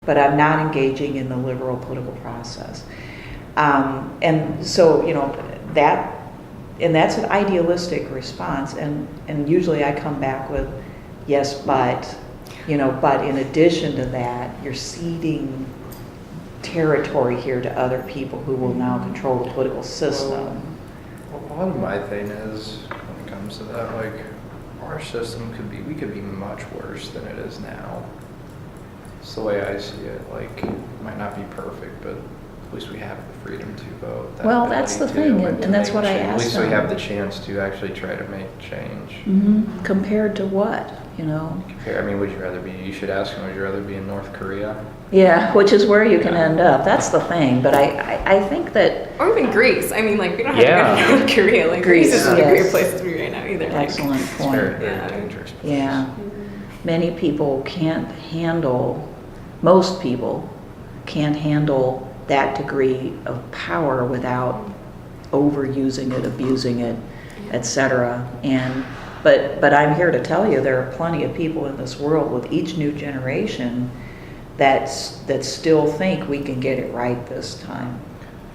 but I'm not engaging in the liberal political process. And so, that's an idealistic response, and usually I come back with, yes, but in addition to that, you're ceding territory here to other people who will now control the political system. Well, a lot of my thing is, when it comes to that, like, our system we could be much worse than it is now. It's the way I see it. Like, it might not be perfect, but at least we have the freedom to vote. Well, that's the thing, and that's what I asked them. At least we have the chance to actually try to make change. Mm-hmm. Compared to what, Would you rather be, you should ask them, would you rather be in North Korea? Yeah, which is where you can end up. That's the thing. But I think that... Or even Greece. We don't have to go to North Korea. Like, Greece isn't a great place to be right now either. Excellent point. It's very dangerous place. Yeah. Many people can't handle, most people can't handle that degree of power without overusing it, abusing it, etc. But I'm here to tell you there are plenty of people in this world with each new generation that still think we can get it right this time.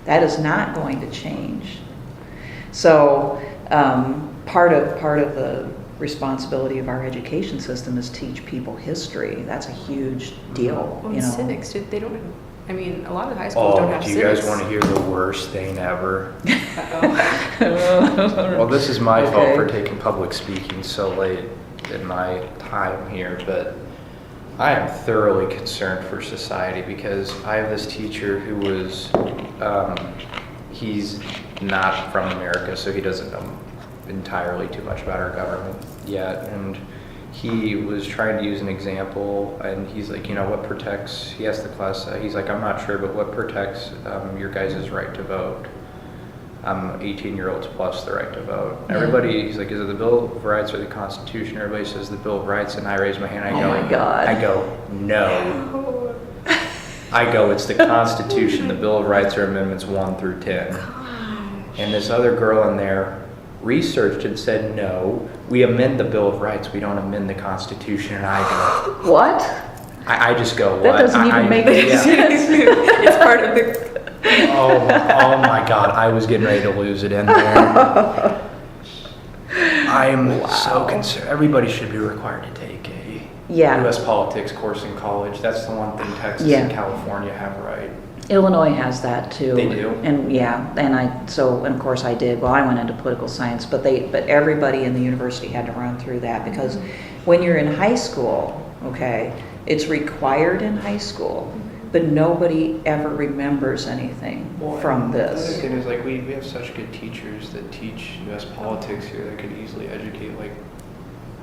That is not going to change. So part of the responsibility of our education system is teach people history. That's a huge deal. Well, civics, they don't. A lot of high schools don't have civics. Do you guys want to hear the worst thing ever? Uh-oh. Well, this is my fault for taking public speaking so late in my time here, but I am thoroughly concerned for society because I have this teacher who was, he's not from America, so he doesn't know entirely too much about our government yet, and he was trying to use an example, and he's like, what protects, he asked the class, he's like, I'm not sure, but what protects your guys' right to vote? 18-year-olds plus the right to vote. Everybody, he's like, is it the Bill of Rights or the Constitution? Everybody says the Bill of Rights, and I raise my hand, my God. I go, no. I go, it's the Constitution. The Bill of Rights are amendments 1 through 10. And this other girl in there researched and said, no, we amend the Bill of Rights, we don't amend the Constitution. And I go, what? I just go, what? That doesn't even make any sense. It's part of the... Oh my God, I was getting ready to lose it in there. I'm so concerned. Everybody should be required to take a U.S. politics course in college. That's the one thing Texas and California have right. Illinois has that too. They do? And and of course I did. Well, I went into political science, but everybody in the university had to run through that because when you're in high school, it's required in high school, but nobody ever remembers anything from this. The other thing is, like, we have such good teachers that teach U.S. politics here that could easily educate, like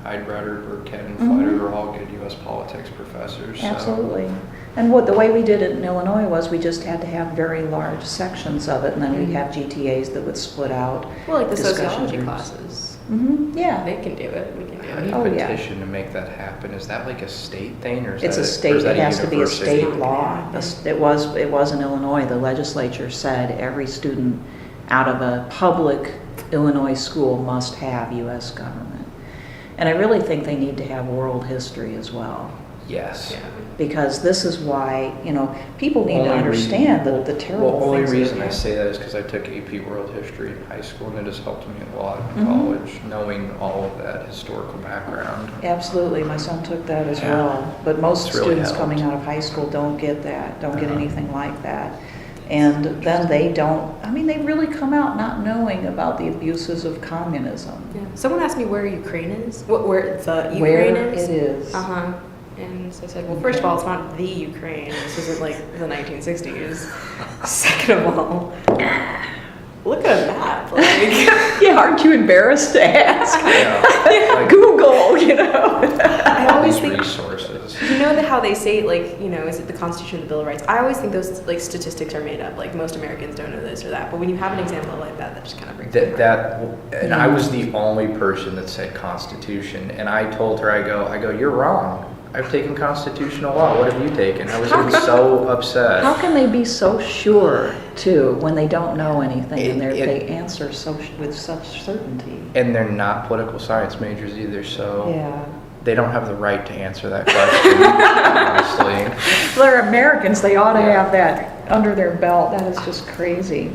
Heidbreder or Ken Fleiter are all good U.S. politics professors. Absolutely. And the way we did it in Illinois was we just had to have very large sections of it, and then we'd have GTAs that would split out. Well, like the sociology classes. Mm-hmm. Yeah. They can do it. We can do How it. do you petition to make that happen? Is that like a state thing, or is it's that a state? It has to be a state university? law. It was in Illinois. The legislature said every student out of a public Illinois school must have U.S. government, and I really think they need to have world history as well. Yes. Yeah. Because this is why, people need to understand the terrible Well, things. only reason I say that is because I took AP World History in high school, and it has helped me a lot in college, knowing all of that historical background. Absolutely, my son took that as well. But most It's really students helped. coming out of high school don't get that, don't get anything like that. And then they they really come out not knowing about the abuses of communism. Yeah. Someone asked me where Ukraine is. Where the Ukraine Where is. it is. Uh-huh. And so I said, well, first of all, it's not the Ukraine. This isn't like the 1960s. Second of all, look at a map. Yeah, aren't you embarrassed to ask? Like, Google, I all always these think, resources. how they say, is it the Constitution or the Bill of Rights? I always think those, statistics are made up. Like, most Americans don't know this or that. But when you have an example like that just kind of brings it And I was the only person that said Constitution, and I told her, I go, you're wrong. I've taken constitutional law. What have you taken? I was getting so upset. How can they be so sure, too, when they don't know anything and they answer with such certainty? And they're not political science majors either, so. Yeah. They don't have the right to answer that question, honestly. They're Americans, they ought to Yeah. have that under their belt. That is just crazy.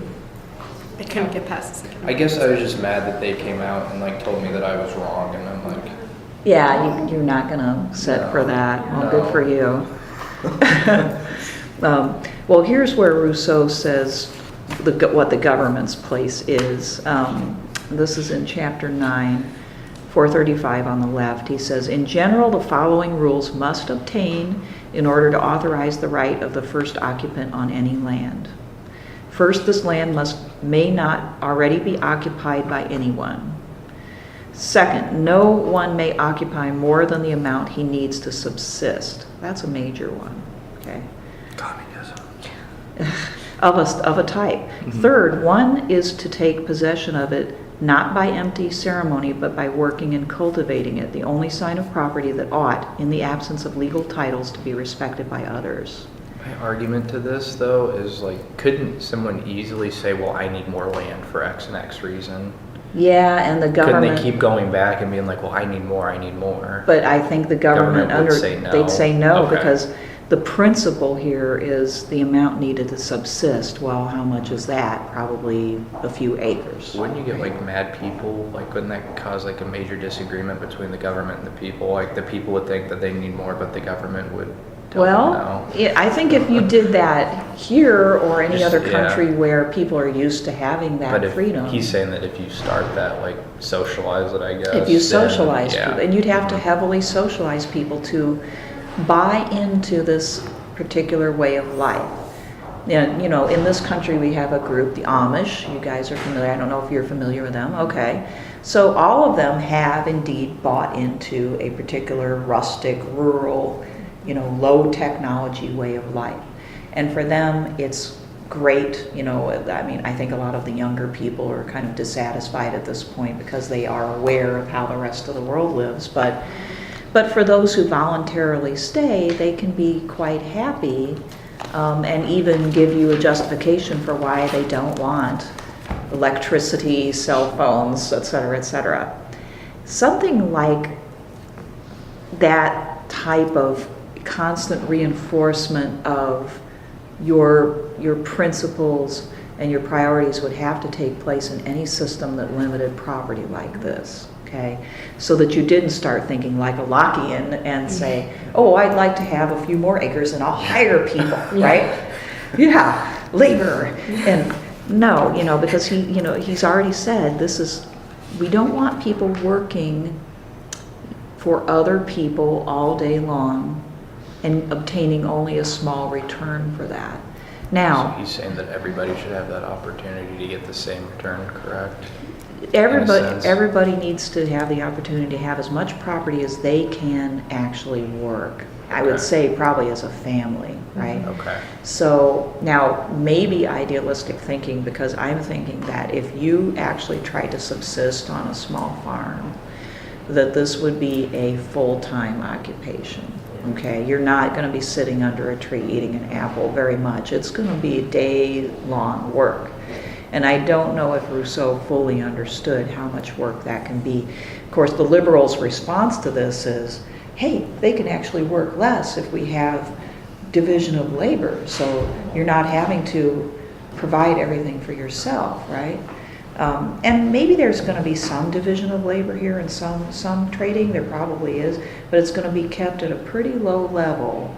I couldn't get past the second. I guess I was just mad that they came out and like told me that I was wrong, and I'm like, Yeah, you're not gonna sit for that. Well, good No. for you. Well, here's where Rousseau says what the government's place is. This is in chapter 9, 435 on the left. He says, in general, the following rules must obtain in order to authorize the right of the first occupant on any land. First, this land may not already be occupied by anyone. Second, no one may occupy more than the amount he needs to subsist. That's a major one, okay? communism. Of a type. Third, one is to take possession of it not by empty ceremony, but by working and cultivating it, the only sign of property that ought, in the absence of legal titles, to be respected by others. My argument to this, though, is like, couldn't someone easily say, well, I need more land for X and X reason? Yeah, and the government... Couldn't they keep going back and being like, well, I need more? But I think the government Government would say no. they'd say no, Okay. because the principle here is the amount needed to subsist. Well, how much is that? Probably a few acres. Wouldn't you get like mad people? Like, wouldn't that cause like a major disagreement between the government and the people? Like, the people would think that they need more, but the government would tell them Well, no. I think if you did that here or any Just- other yeah. country where people are used to having that But if freedom. he's saying that if you start that, like, socialize it, I guess. If you then, socialize yeah. people, and you'd have to heavily socialize people to buy into this particular way of life. And, you know, in this country we have a group, the Amish. You guys are familiar. I don't know if you're familiar with them. Okay. So all of them have indeed bought into a particular rustic, rural, you know, low technology way of life. And for them, it's great. You know, I mean, I think a lot of the younger people are kind of dissatisfied at this point because they are aware of how the rest of the world lives. But for those who voluntarily stay, they can be quite happy and even give you a justification for why they don't want electricity, cell phones, et cetera, et cetera. Something like that type of constant reinforcement of your principles and your priorities would have to take place in any system that limited property like this. Okay, so that you didn't start thinking like a Lockean and say, oh, I'd like to have a few more acres and I'll hire people, right? Yeah, labor. And no, you know, because he's already said we don't want people working for other people all day long and obtaining only a small return for that. Now, So he's saying that everybody should have that opportunity to get the same return, correct? sense. everybody needs to have the opportunity to have as much property as they can actually work. I would Okay. say probably as a family, right? Okay. So now maybe idealistic thinking, because I'm thinking that if you actually tried to subsist on a small farm, that this would be a full-time occupation. Okay, you're not going to be sitting under a tree eating an apple very much. It's going to be day-long work. And I don't know if Rousseau fully understood how much work that can be. Of course, the liberals' response to this is, hey, they can actually work less if we have division of labor. So you're not having to provide everything for yourself, right? And maybe there's going to be some division of labor here and some trading. There probably is. But it's going to be kept at a pretty low level,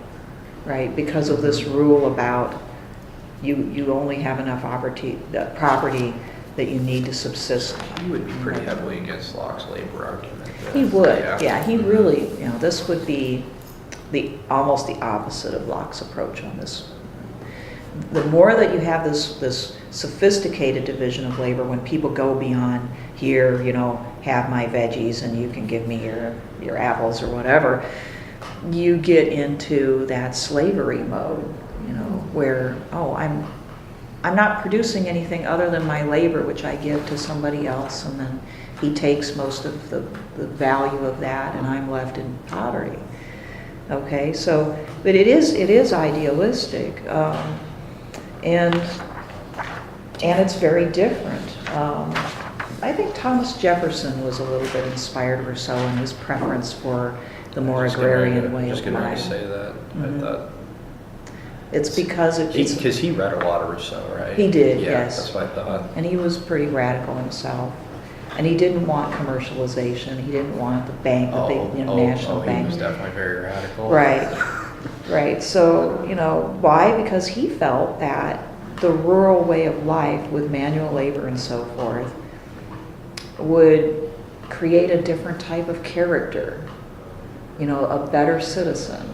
right? Because of this rule about you only have enough property that you need to subsist. He would be pretty heavily against Locke's labor argument. He would, Yeah. yeah. He really, this would be almost the opposite of Locke's approach on this. The more that you have this sophisticated division of labor, when people go beyond here, have my veggies and you can give me your apples or whatever, you get into that slavery mode, where, I'm not producing anything other than my labor, which I give to somebody else, and then he takes most of the value of that, and I'm left in poverty. Okay, so, but it is idealistic, and it's very different. I think Thomas Jefferson was a little bit inspired Rousseau in his preference for the more Just getting ready agrarian to- way Just of getting ready life. to say that. Mhm. I thought, It's because it's, because he read a lot of Rousseau, right? He did, Yeah, yes. that's what I thought. and he was pretty radical himself. And he didn't want commercialization. He didn't want the bank, the big national he bank. was definitely very radical. Right, right. So, why? Because he felt that the rural way of life with manual labor and so forth would create a different type of character, a better citizen.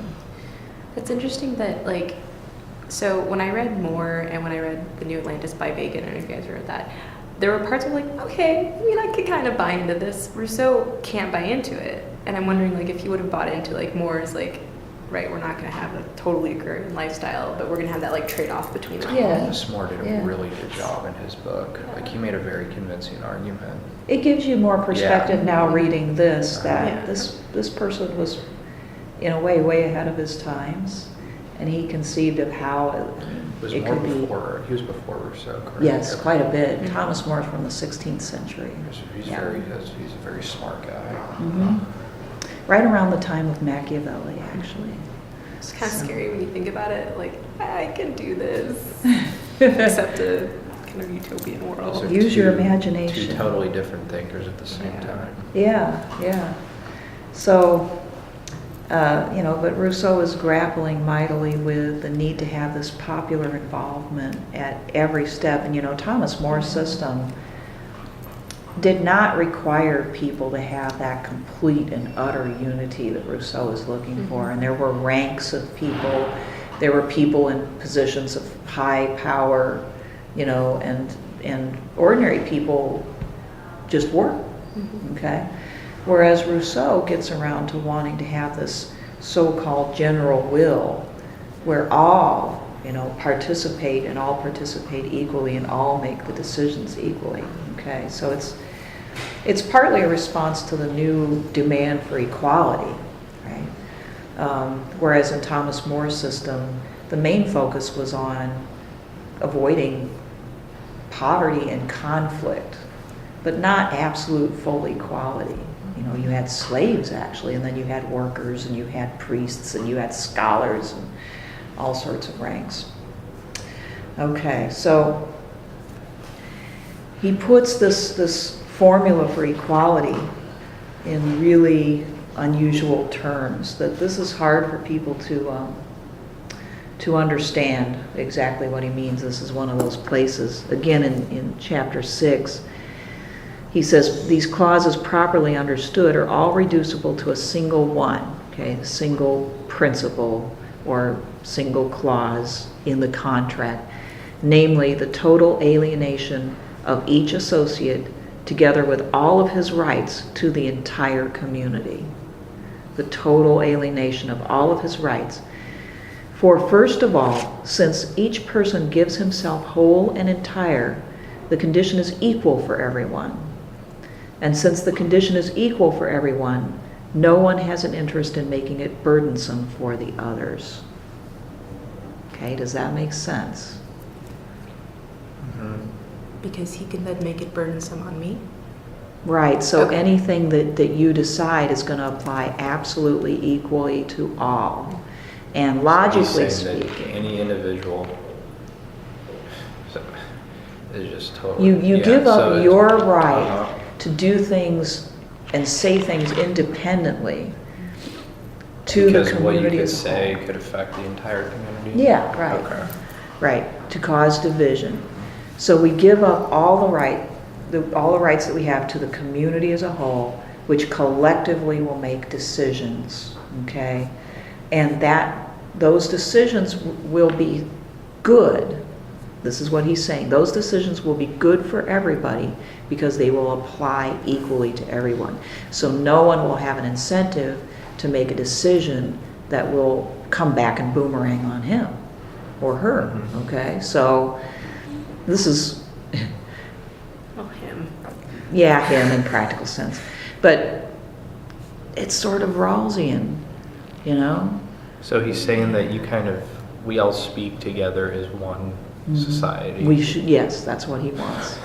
It's interesting that, like, so when I read more and when I read The New Atlantis by Bacon, I don't know if you guys read that, there were parts of like, okay, I could kind of buy into this. Rousseau can't buy into it. And I'm wondering, like, if he would have bought into, like, more as, like, right, we're not going to have a totally agrarian lifestyle, but we're going to have that, like, trade-off between them. Yeah. Thomas More did a Yeah. really good job in his book. Like, he made a very convincing argument. It gives you more perspective now reading this, that Yeah. this person was, in a way ahead of his times. And he conceived of how It was it more could be. before, he was before Rousseau, correct? Yes, quite a bit. Mhm. Thomas More from the 16th century. He's Yeah. he's a very smart guy. Mhm. Right around the time of Machiavelli, actually. It's kind of So- scary when you think about it. Like, I can do this, except a kind of utopian Those world. are Use your two imagination. totally different thinkers at the same Yeah. time. Yeah. So, but Rousseau is grappling mightily with the need to have this popular involvement at every step. And, Thomas More's system did not require people to have that complete and utter unity that Rousseau is looking for. And there were ranks of people. There were people in positions of high power, and ordinary people just work. Okay? Whereas Rousseau gets around to wanting to have this so-called general will where all, participate and all participate equally and all make the decisions equally. Okay? So it's partly a response to the new demand for equality, right? Whereas in Thomas More's system, the main focus was on avoiding poverty and conflict, but not absolute full equality. You had slaves actually, and then you had workers, and you had priests, and you had scholars, and all sorts of ranks. Okay, so he puts this formula for equality in really unusual terms, that this is hard for people to understand exactly what he means. This is one of those places. Again, in chapter 6, he says, these clauses properly understood are all reducible to a single one, okay, a single principle or single clause in the contract, namely the total alienation of each associate together with all of his rights to the entire community. The total alienation of all of his rights. For first of all, since each person gives himself whole and entire, the condition is equal for everyone. And since the condition is equal for everyone, no one has an interest in making it burdensome for the others. Okay, does that make sense? Because he can then make it burdensome on me. Right, so Okay. anything that you decide is going to apply absolutely equally to all. And logically He's saying that speaking, any individual is just totally. you yeah, give so up it's- your right Uh-huh. to do things and say things independently to Because the what you community could as a say whole. could affect the entire community? Yeah, right. Okay. Right, to cause division. So we give up all the rights that we have to the community as a whole, which collectively will make decisions, okay? And those decisions will be good. This is what he's saying. Those decisions will be good for everybody because they will apply equally to everyone. So no one will have an incentive to make a decision that will come back and boomerang on him or her, Mhm. okay? So this is, Well, him. yeah, him in practical sense. But it's sort of Rawlsian, So he's saying that we all speak together as one society. We should, yes, that's what he wants.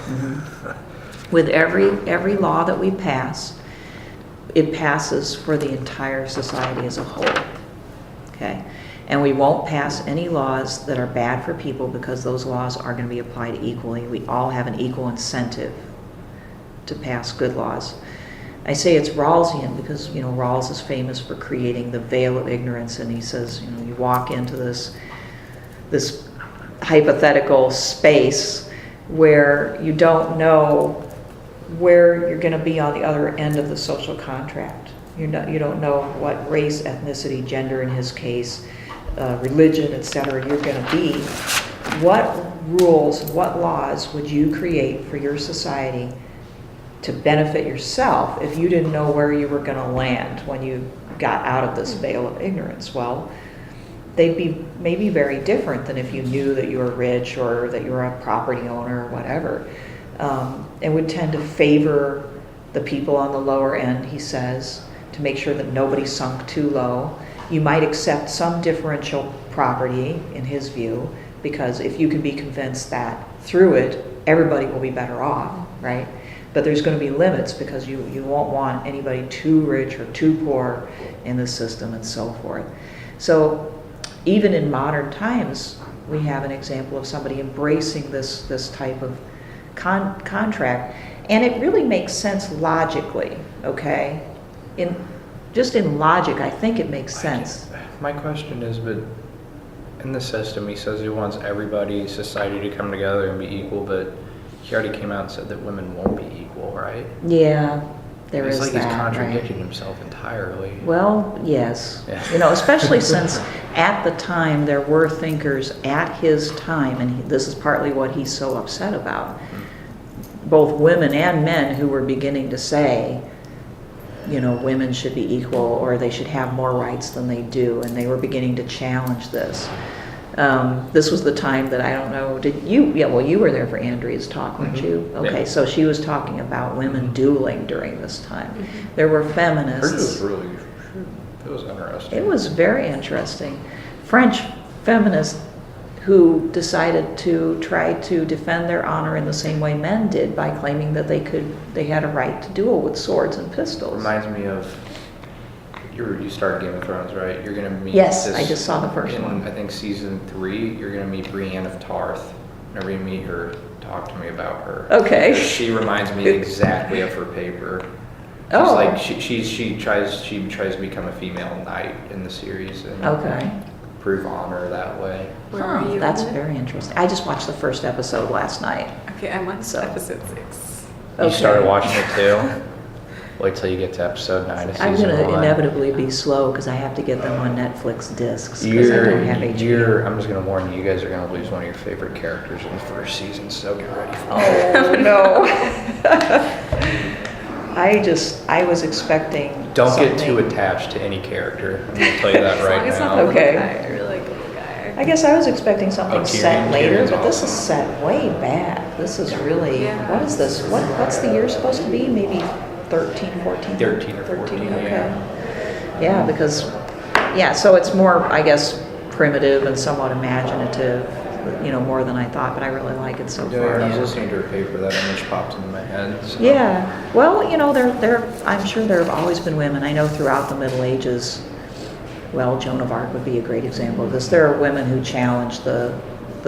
With every law that we pass, it passes for the entire society as a whole, okay? And we won't pass any laws that are bad for people because those laws are going to be applied equally. We all have an equal incentive to pass good laws. I say it's Rawlsian because, you know, Rawls is famous for creating the veil of ignorance, and he says, you know, you walk into this hypothetical space where you don't know where you're going to be on the other end of the social contract. You don't know what race, ethnicity, gender in his case, religion, etc. you're going to be. What rules, what laws would you create for your society to benefit yourself if you didn't know where you were going to land when you got out of this veil of ignorance? Well, they'd be maybe very different than if you knew that you were rich or that you were a property owner or whatever. And would tend to favor the people on the lower end, he says, to make sure that nobody sunk too low. You might accept some differential property, in his view, because if you can be convinced that through it, everybody will be better off, right? But there's going to be limits because you won't want anybody too rich or too poor in the system and so forth. So even in modern times, we have an example of somebody embracing this type of contract, and it really makes sense logically, okay? Just in logic, I think it makes sense. My question is, but in the system, he says he wants everybody, society to come together and be equal, but he already came out and said that women won't be equal, right? Yeah, there is it's like that, he's contradicting right? himself entirely. Well, yes. Yeah. You know, especially since at the time there were thinkers at his time, and this is partly what he's so upset about, both women and men who were beginning to say, you know, women should be equal or they should have more rights than they do, and they were beginning to challenge this. This was the time that, I don't know, did you, yeah, well, you were there for Andrea's talk, weren't you? Okay, Yeah. so she was talking about women dueling during this time. There were feminists. Hers was really, it was interesting. It was very interesting. French feminists who decided to try to defend their honor in the same way men did by claiming that they had a right to duel with swords and pistols. Reminds me of, you started Game of Thrones, right? You're going to meet Yes, this, I just saw the first one. I think season 3, you're going to meet Brienne of Tarth. Whenever you meet her, talk to me about her. Okay. She reminds me exactly of her paper. She's Oh. like she tries to become a female knight in the series and Okay. prove honor that way. Where Huh, are you? that's in it? very interesting. I just watched the first episode last night. Okay, I'm on So. episode 6. You Okay. started watching it too? Wait till you get to episode 9 of season I'm going to 1. inevitably be slow because I have to get them on Netflix discs because I don't have HBO. I'm just gonna warn you, you guys are gonna lose one of your favorite characters in the first season, so get ready for Oh, no. I was expecting Don't get something. too attached to any character. I'm gonna tell you that As long right as it's not now. the Okay. little guy. I really like the little guy. I guess I was expecting something Oh, set Tyrion later, is but this is awesome. set way back. This is really, Yeah. what is this? What's the year supposed to be? Maybe 13, 14? 13 or 14, okay. yeah. Yeah, because, yeah, so it's more, I guess, primitive and somewhat imaginative, you know, more than I thought, but I really like it so Yeah, far. when I was listening to her paper, that image popped into my head. So. Yeah, well, you know, I'm sure there have always been women. I know throughout the Middle Ages, well, Joan of Arc would be a great example of this. There are women who challenge the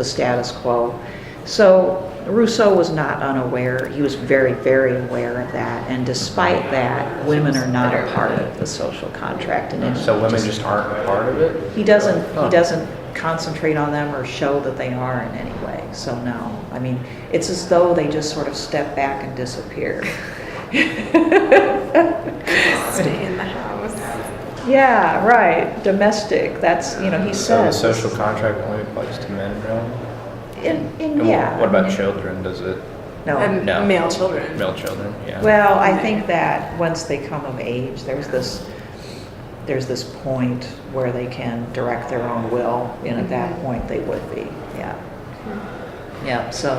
status quo. So Rousseau was not unaware. He was very, very aware of that. And despite that, women are not a part of the social contract. And So women just aren't a part of it? he doesn't concentrate on them or show that they are in any way. So no, I mean, it's as though they just sort of step back and disappear. Stay in the house. Yeah, right. Domestic. That's, you know, he So the says. social contract only applies to men, really? In And yeah. What I about mean, children? Does it? No. No. Male children. Male children, yeah. Well, I think that once they come of age, there's this point where they can direct their own will, and at that point they would be, yeah. Yeah, so,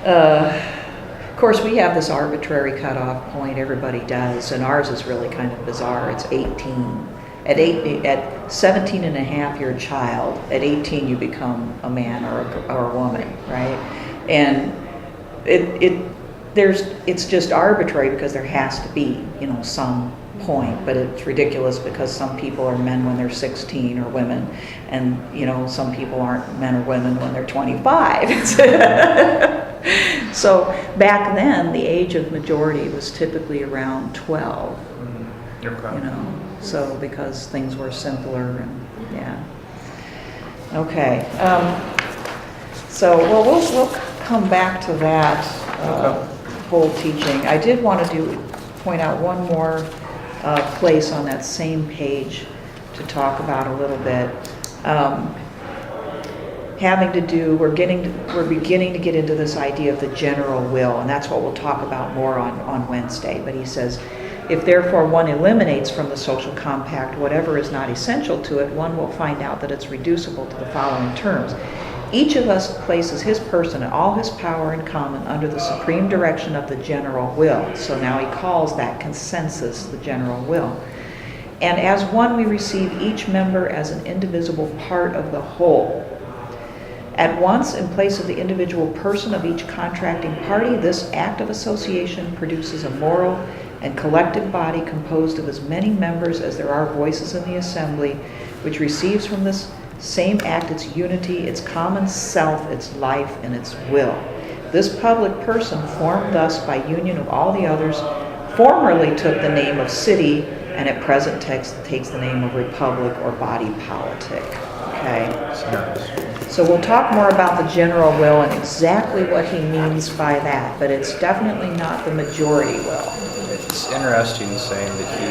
of course, we have this arbitrary cutoff point, everybody does, and ours is really kind of bizarre. It's 18. At 17 and a half, you're a child. At 18, you become a man or a woman, right? And it it's just arbitrary because there has to be, some point, but it's ridiculous because some people are men when they're 16 or women, and, some people aren't men or women when they're 25. So back then, the age of majority was typically around 12, Okay. so because things were simpler and, yeah. Okay. So, well, we'll come back to that whole teaching. I did want to point out one more place on that same page to talk about a little bit. Having to do, we're beginning to get into this idea of the general will, and that's what we'll talk about more on Wednesday. But he says, if therefore one eliminates from the social compact whatever is not essential to it, one will find out that it's reducible to the following terms. Each of us places his person and all his power in common under the supreme direction of the general will. So now he calls that consensus the general will. And as one, we receive each member as an indivisible part of the whole. At once, in place of the individual person of each contracting party, this act of association produces a moral and collective body composed of as many members as there are voices in the assembly, which receives from this same act its unity, its common self, its life, and its will. This public person, formed thus by union of all the others, formerly took the name of city, and at present takes the name of republic or body politic. Okay? So we'll talk more about the general will and exactly what he means by that, but it's definitely not the majority will. It's interesting saying that he